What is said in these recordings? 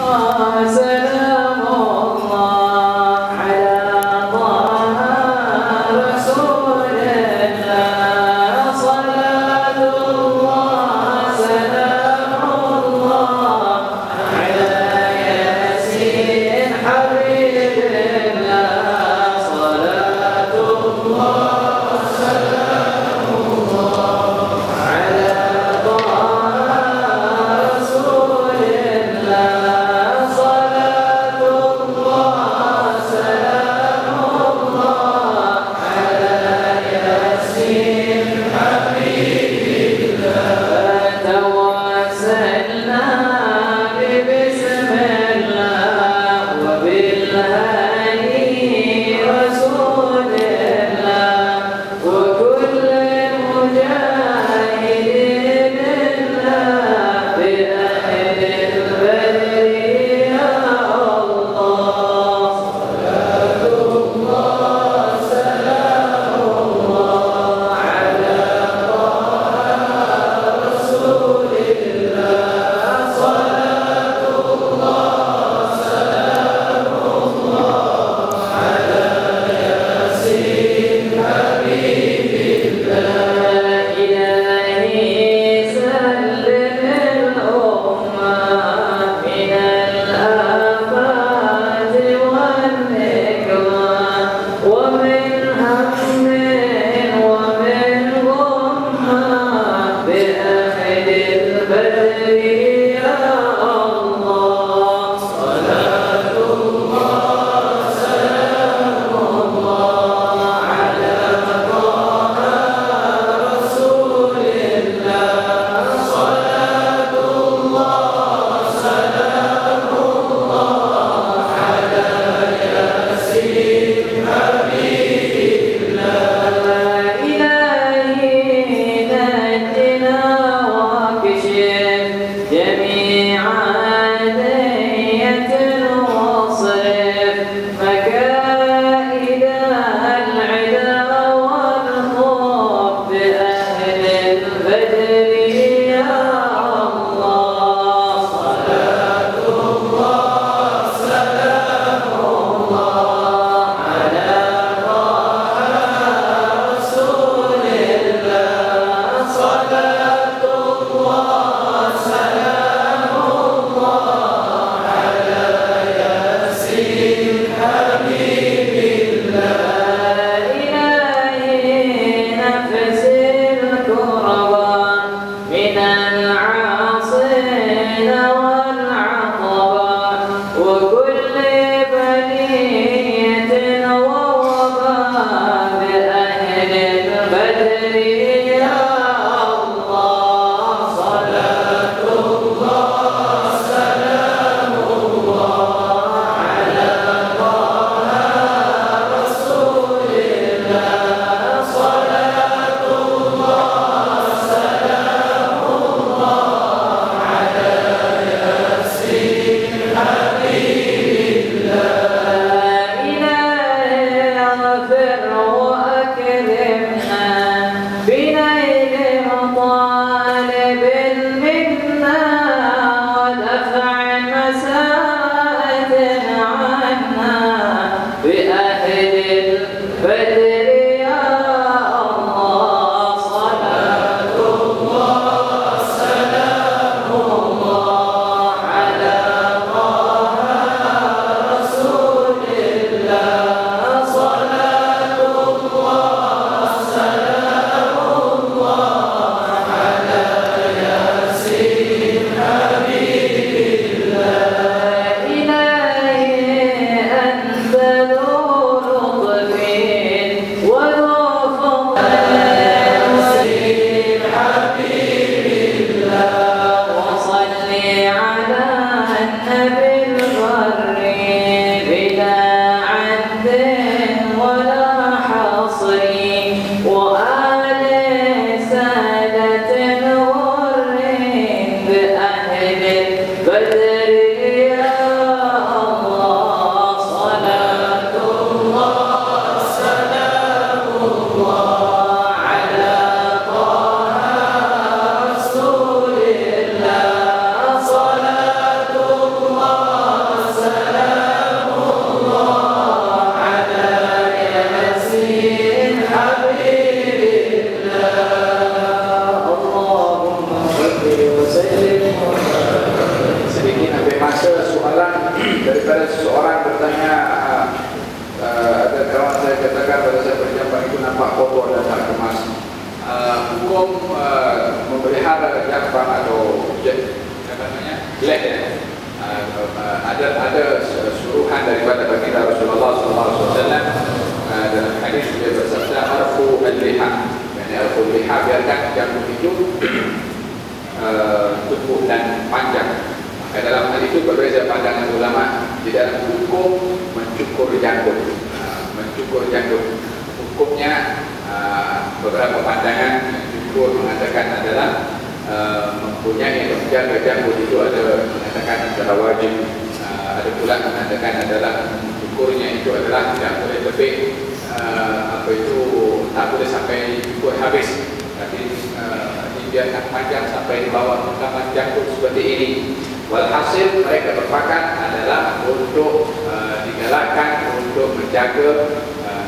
صلاة ada suruhan daripada baginda Rasulullah SAW dalam hadis dia bersabda arfu al-liha, yani arfu al-liha, biarkan janggut itu tumbuh dan panjang. Maka dalam hal itu berbeza pandangan ulama di dalam hukum mencukur janggut. Mencukur janggut hukumnya beberapa pandangan. Mencukur mengatakan adalah mempunyai menjaga janggut itu ada mengatakan adalah wajib, ada pula mengatakan adalah mencukurnya itu adalah tidak boleh lebih tak boleh sampai cukur habis, tapi dibiarkan panjang sampai di bawah rekaman janggut seperti ini. Walhasil mereka bersepakat adalah untuk digalakkan untuk menjaga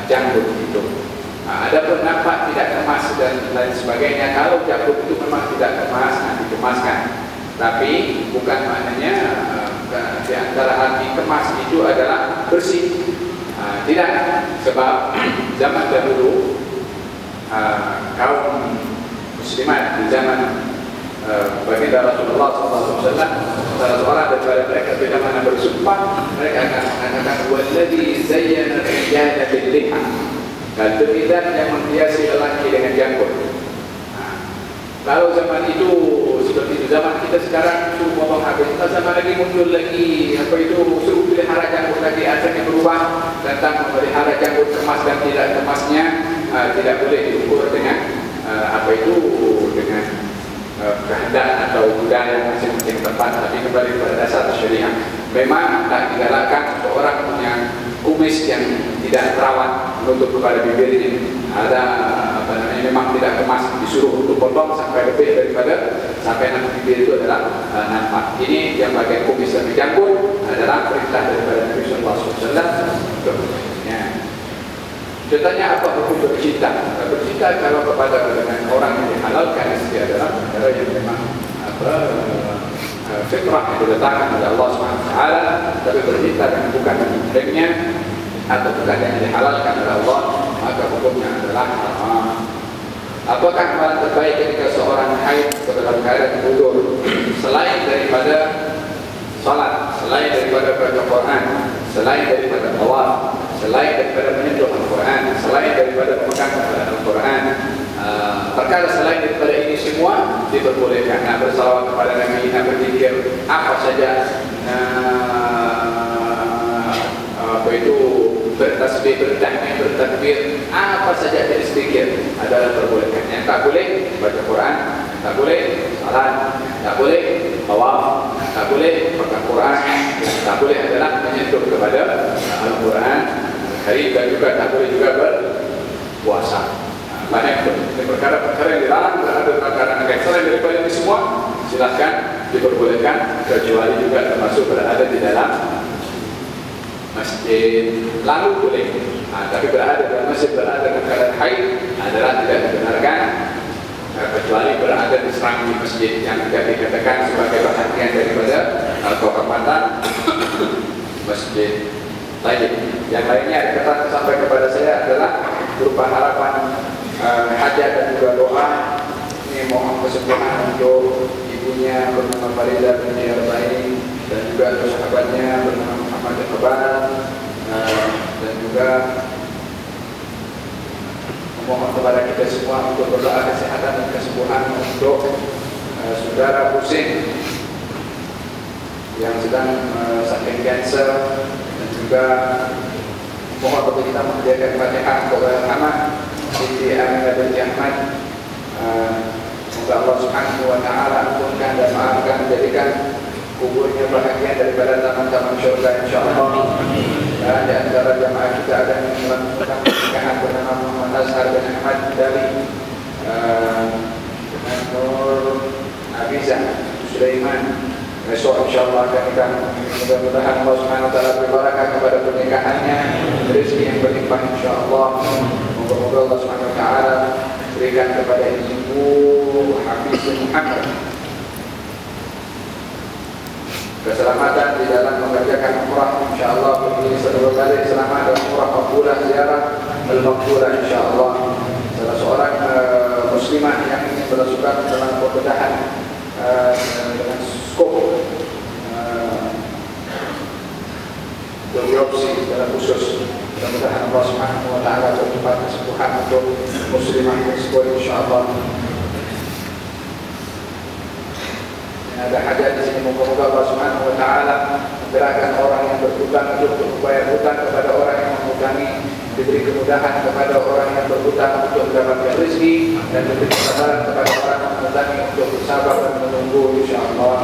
janggut itu. Adapun nampak tidak kemas dan lain sebagainya, kalau janggut itu memang tidak kemas, dikemaskan. Tapi bukan maknanya di antara arti kemas itu adalah bersih. Tidak, sebab zaman dahulu kaum muslimat di zaman baginda Rasulullah SAW, salah seorang daripada mereka bila mana bersumpah, mereka akan mengatakan walladzi zayyana rijala bil liha, dan demi zat yang menghiasi lelaki dengan janggut. Kalau zaman itu seperti itu, zaman kita sekarang suruh potong habis, zaman lagi muncul lagi suruh pelihara janggut lagi, asalnya berubah tentang memelihara janggut kemas dan tidak kemasnya tidak boleh diukur dengan dengan kehendak atau budaya masing-masing tempat, tapi kembali pada dasar syariah. Memang tak digalakkan seorang yang kumis yang tidak terawat menutup kepada bibirnya, ada memang tidak kemas, disuruh untuk potong sampai lebih daripada sampai nanti bibir itu adalah nampak. Ini yang bagian kumis dan janggut adalah perintah daripada Nabi SAW. Contohnya apa hukum bercinta? Bercinta kalau kepada dengan orang yang dihalalkan istri adalah perkara yang memang fitrah yang diletakkan oleh Allah SWT. Tapi bercinta dengan bukan muhrimnya atau bukan yang dihalalkan oleh Allah, maka hukumnya adalah haram. Apakah amalan terbaik ketika seorang haid dalam keadaan wudu selain daripada salat, selain daripada baca Quran, selain daripada tawaf, selain daripada menyentuh Al-Quran, selain daripada memegang Al-Quran, perkara selain daripada ini semua diperbolehkan. Nak bersalawat kepada Nabi, nak berzikir apa saja, bertasbih, bertahmid, bertakbir, apa saja jenis zikir adalah diperbolehkan. Yang tak boleh baca Quran, tak boleh salat, tak boleh tawaf, tak boleh baca Quran, tak boleh adalah menyentuh kepada Al-Quran hari, dan juga tak boleh juga berpuasa. Banyak perkara-perkara yang dilarang, berada perkara yang selain daripada ini semua silakan diperbolehkan, kecuali juga termasuk berada di dalam masjid, lalu boleh. Tapi berada dalam masjid, berada dalam keadaan haid adalah tidak dibenarkan, kecuali berada di serang di masjid yang tidak dikatakan sebagai bahagian daripada kehormatan masjid. Yang lainnya dikatakan sampai kepada saya adalah berupa harapan hajat dan juga doa. Ini mohon kesembuhan untuk ibunya bernama Farida binti Arbain, dan juga untuk sahabatnya bernama Muhammad Al-Qabar, dan juga memohon kepada kita semua untuk berdoa kesehatan dan kesembuhan untuk saudara Husin yang sedang sakit kanser, dan juga mohon kepada kita menjaga Fatihah kepada Ahmad Siti Aminah binti Ahmad. Semoga Allah Subhanahu wa Ta'ala ampunkan dan maafkan, menjadikan kuburnya bahagian daripada taman-taman syurga insyaallah. Dan di antara jamaah kita ada yang melakukan pernikahan bernama Muhammad Azhar bin Ahmad dari dengan Nur Abizah Sulaiman. Besok insyaallah akan kita mudah-mudahan Allah Subhanahu wa Ta'ala berbarakah kepada pernikahannya, rezeki yang berlimpah insyaallah. Moga-moga Allah Subhanahu wa Ta'ala berikan kepada ibu Hafiz Muhammad keselamatan di dalam mengerjakan umrah insyaallah. Begini seluruh kali selamat dan umrah makbulah, ziarah al-makbulah insyaallah. Salah seorang muslimah yang ingin berasukan dalam pembedahan dengan skop secara khusus. Mudah-mudahan Allah Subhanahu wa taala cepat kesembuhan untuk muslimah tersebut insyaallah. Ada hajat di sini, moga-moga Allah Subhanahu wa taala menggerakkan orang yang berhutang untuk membayar hutang kepada orang yang menghutangi, diberi kemudahan kepada orang yang berhutang untuk mendapatkan rezeki, dan diberi kesabaran kepada orang yang menghutangi untuk bersabar dan menunggu insyaallah.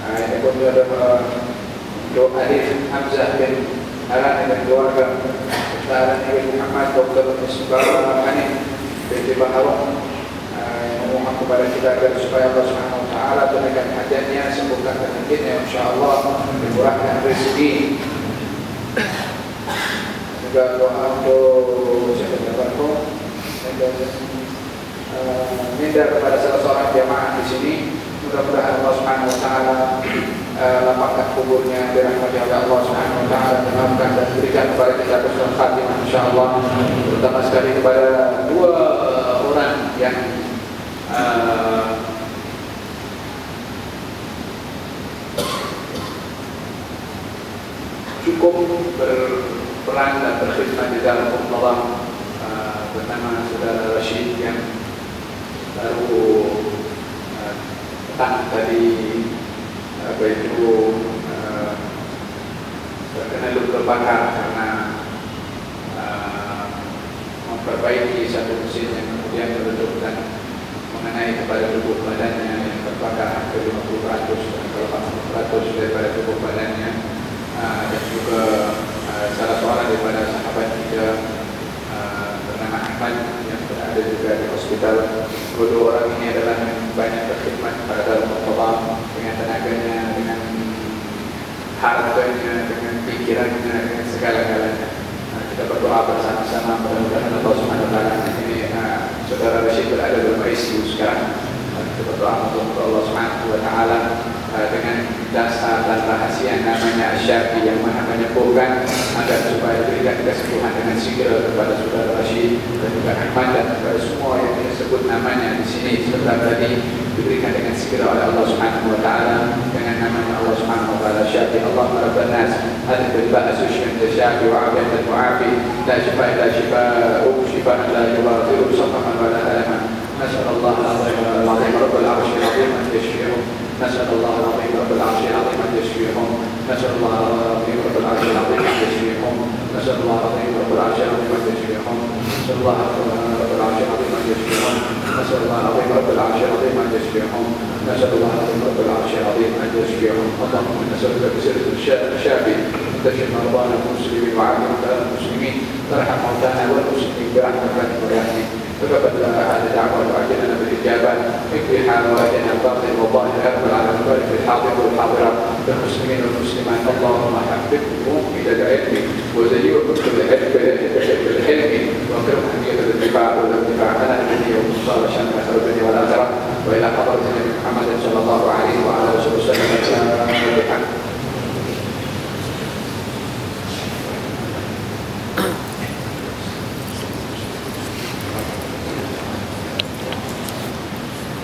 Ini pun ada doa hadis Hamzah bin Haran dan keluarga Ustaz Nabi Muhammad Dr. Misbah Hanif binti Baharun memohon kepada kita agar supaya Allah Subhanahu wa taala tunaikan hajatnya, sembuhkan penyakitnya insyaallah, dimurahkan rezeki. Juga doa untuk siapa minta kepada salah seorang jamaah di sini, mudah-mudahan Allah Subhanahu wa taala lapangkan kuburnya dirahmati oleh Allah Subhanahu wa taala, maafkan dan berikan kepada kita husnul khatimah insyaallah, terutama sekali kepada dua orang yang cukup berperan dan berkhidmat di dalam Ramadan, bernama Saudara Rashid yang baru petang tadi terkena luka bakar karena memperbaiki satu mesin yang kemudian meletup dan mengenai kepada tubuh badannya yang terbakar hampir 50% atau 80% daripada tubuh badannya, dan juga salah seorang daripada sahabat kita bernama Ahmad yang berada juga di hospital. Kedua orang ini adalah yang banyak berkhidmat pada dalam Ramadan dengan tenaganya, dengan hartanya, dengan pikirannya, dengan segala-galanya. Kita berdoa bersama-sama mudah-mudahan Allah Subhanahu wa taala. Ini Saudara Rashid berada dalam ICU sekarang. Kita berdoa untuk Allah Subhanahu wa taala dengan dasar dan rahasia namanya Asy-Syafi yang Maha menyembuhkan, agar supaya diberikan kesembuhan dengan segera kepada Saudara Rashid dan juga Ahmad dan kepada semua yang disebut namanya di sini sebentar tadi, diberikan dengan segera oleh Allah Subhanahu wa taala dengan namanya Allah Subhanahu wa taala Syafi. Allahumma rabban nas adhib al-ba's washfi syafi wa 'afiyatan mu'afi la shifaa illa shifaa'uk shifaa'an la yughadiru saqaman wa la alaman. Nas'alullah al-'azim rabbul 'arsyil 'azim an yashfiyahum. Nas'alullah al-'azim rabbul 'arsyil 'azim an yashfiyahum. Nas'alullah al-'azim rabbul 'arsyil 'azim an yashfiyahum. Nas'alullah al-'azim rabbul 'arsyil 'azim an yashfiyahum. Nas'alullah rabbul 'arsyil 'azim an yashfiyahum. Nas'alullah al-'azim rabbul 'arsyil 'azim an yashfiyahum. Nas'alullah al-'azim rabbul 'arsyil 'azim an yashfiyahum. Allahumma nas'aluka bi sirril syafi تشفي مرضانا المسلمين وعافي موتانا المسلمين، ترحم موتانا والمسلمين برحمتك ورحمتك. تقبل هذه الدعوة وأجلنا بالإجابة، اكفي حوائجنا الباطن والظاهر يا رب العالمين. بارك في الحاضر والحاضرات المسلمين والمسلمات. اللهم حببهم إلى العلم وزينهم بالحلم واكرمهم حمية الاتباع والارتفاع على الدنيا والمصالح شان خير الدنيا والآخرة، وإلى حضرة النبي محمد صلى الله عليه وعلى آله وسلم.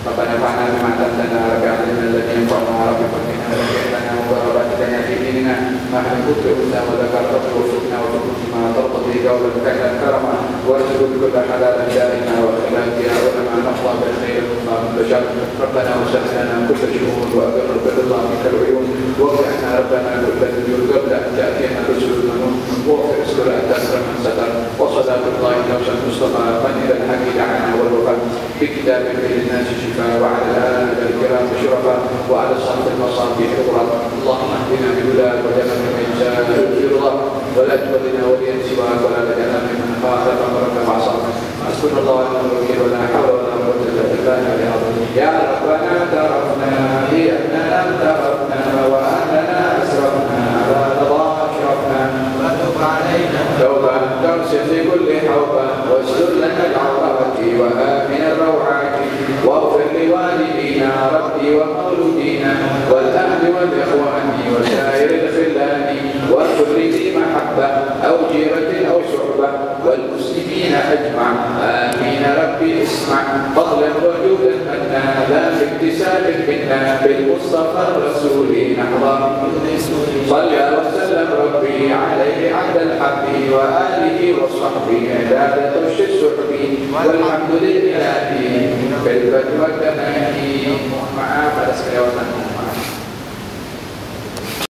ربنا انفعنا بما علمتنا رب علمنا الذي ينفعنا رب فقنا وجعلنا وضربات لنا في ديننا ما حمدت انثى وذكرت وارزقنا وارزقنا ما ترضى به قولا كان كرما وارزق بكل حلال دائما وخلاف يا علماء نحظى بالخير والله من بشر. ربنا وسع لنا كل شؤون واقر برضا منك العيون واغفرنا ربنا كل ذنب قبل ان تاتينا رسل المنون واغفر اسكر ان تسر من ستر وصلاه الله نفس المصطفى من الى الحق دعانا والوفاء بكتاب للناس شفاء وعلى الآل الكرام شرفاء وعلى الصحب المصابيح الغراب. اللهم اهدنا بهداك وجعلنا من يشاء في رضاك ولا تولنا وليا سواك ولا تجعلنا ممن خالف امرك وعصاك. حسبنا الله ونعم الوكيل ولا حول ولا قوة الا بالله العظيم. يا ربنا اعترفنا بأننا اعترفنا وأننا أسرفنا على رضاك شرفنا وتب علينا توبة تمسك في كل حوبة واستر لنا العورات وآمن الروعات واغفر لوالدينا ربي ومولودينا والأهل والإخوان وسائر الخلان واغفر لذي محبة أو جيرة أو صحبة والمسلمين أجمع. آمين ربي اسمع فضلا وجودا منا لا باكتساب منا بالمصطفى الرسول نحظى. صلى وسلم ربي عليه عبد الحق وآله وصحبه عبادة الشحب والحمد لله في البدء والتناهي. Maaf atas kelewatan.